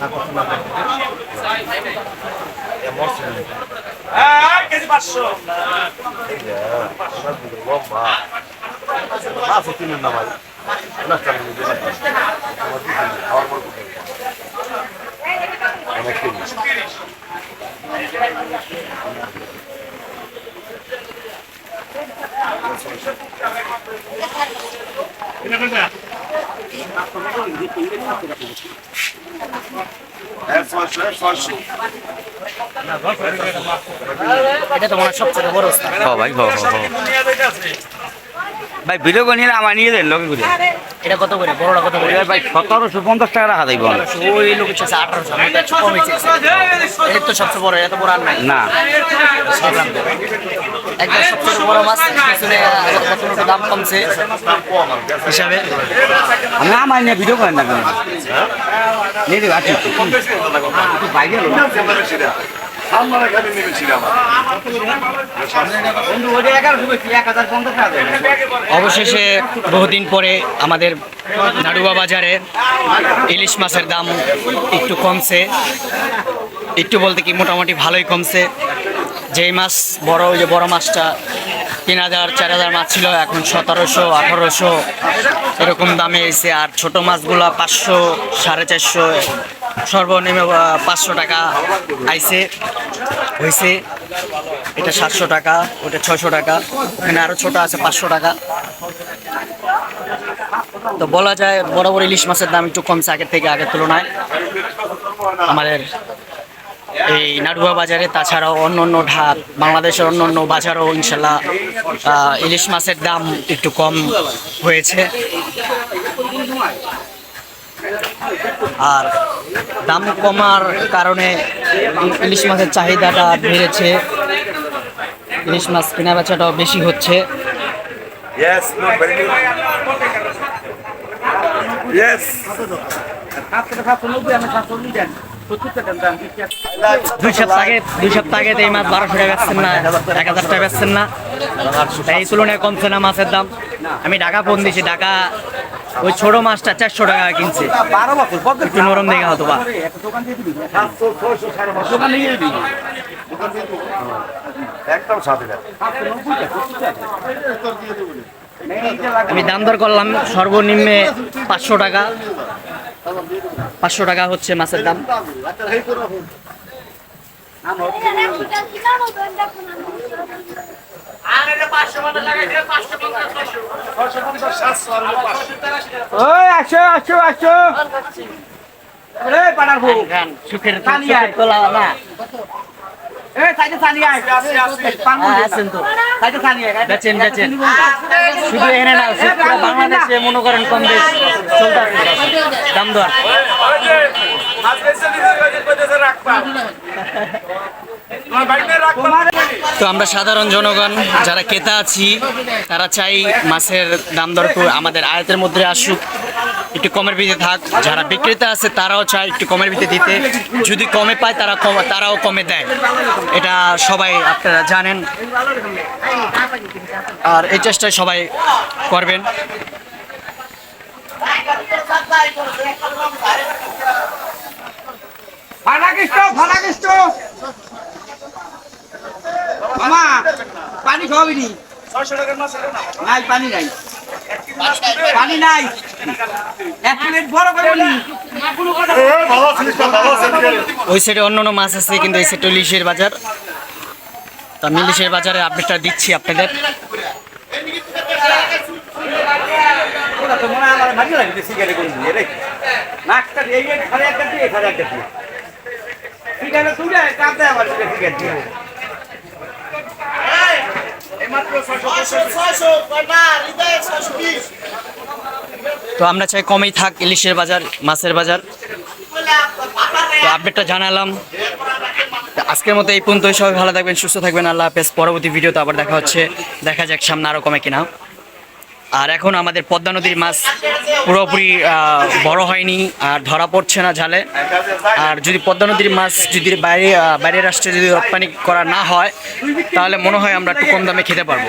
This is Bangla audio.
না কত না কেজি 500 মাছ কিনুন না ভাই অনেক কিনি এটা তো মনে হয় সবচেয়ে বড় স্থান। ভাই ভাই ভিডিও করে নিয়ে আমার নিয়ে দেন লোকে ঘুরে এটা কত করে বড়টা কত করে? ভাই 1750 টাকা রাখা দেবো ওই লোক চাচ্ছে 1800, আমি তো একটু কমই চেয়েছি। এটা তো সবচেয়ে বড়, এত বড় আর নাই। না একদম সবচেয়ে বড় মাছ পিছনে কত দাম কমছে হিসাবে। আমি আমার নিয়ে ভিডিও করেন না কেন নিয়ে দেবে আছি বাইরে অবশেষে বহুদিন পরে আমাদের নাড়ুয়া বাজারে ইলিশ মাছের দাম একটু কমছে, একটু বলতে কি মোটামুটি ভালোই কমছে। যেই মাছ বড়, ওই যে বড় মাছটা 3000 4000 মাছ ছিল, এখন 1700 1800 এরকম দামে এসে। আর ছোট মাছগুলো 500 450, সর্বনিম্ন 500 টাকা আইসে হয়েছে। এটা 700 টাকা, ওটা 600 টাকা, এখানে আরও ছোট আছে 500 টাকা। তো বলা যায় বড় বড় ইলিশ মাছের দাম একটু কমছে আগের থেকে, আগের তুলনায় আমাদের এই নাড়ুয়া বাজারে। তাছাড়াও অন্য অন্য বাংলাদেশের অন্য অন্য বাজারও ইনশাল্লাহ ইলিশ মাছের দাম একটু কম হয়েছে। আর দাম কমার কারণে ইলিশ মাছের চাহিদাটা বেড়েছে, ইলিশ মাছ কেনা বেচাটাও বেশি হচ্ছে। Yes, no, very good. Yes. দুই সপ্তাহ আগে এই মাছ 1200 টাকা বেচছেন না, 1000 টাকা বেচছেন না, তাই এই তুলনায় কমছে না মাছের দাম। আমি ঢাকা ফোন দিয়েছি, ঢাকা ওই ছোট মাছটা 400 টাকা কিনছে, একটু নরম দেখে হতো বা। একদম সাথে আমি দাম দর করলাম সর্বনিম্নে 500 টাকা, 500 টাকা হচ্ছে মাছের দাম। সুখের তোলা না বেচেন বেচেন শুধু এখানে না, পুরো বাংলাদেশে মনে করেন কম বেশ চলতেছে দাম দর। তো আমরা সাধারণ জনগণ যারা ক্রেতা আছি তারা চাই মাছের দাম দর আমাদের আয়তের মধ্যে আসুক, একটু কমের ভিতরে থাক। যারা বিক্রেতা আছে তারাও চায় একটু কমের ভিতরে দিতে, যদি কমে পায় তারাও কমে দেয়, এটা সবাই আপনারা জানেন। আর এই চেষ্টায় সবাই করবেন। পানি খাওয়াবিনি, 600 টাকার মাছ নাই, পানি নাই, পানি নাই, এক প্লেট বড় করে ওই সাইডে অন্য অন্য মাছ আছে, কিন্তু এই সাইডে ইলিশের বাজার। তো আমি ইলিশের বাজারে আপডেটটা দিচ্ছি আপনাদের। তো আমরা চাই কমেই থাক ইলিশের বাজার, মাছের বাজার। তো আপডেটটা জানালাম। আজকের মতো এই পর্যন্তই। সবাই ভালো থাকবেন, সুস্থ থাকবেন, আল্লাহ হাফেজ। পরবর্তী ভিডিওতে আবার দেখা হচ্ছে, দেখা যাক সামনে আরও কমে কিনা। আর এখন আমাদের পদ্মা নদীর মাছ পুরোপুরি বড় হয়নি আর ধরা পড়ছে না জালে। আর যদি পদ্মা নদীর মাছ যদি বাইরের রাষ্ট্রে যদি রপ্তানি করা না হয়, তাহলে মনে হয় আমরা একটু কম দামে খেতে পারবো।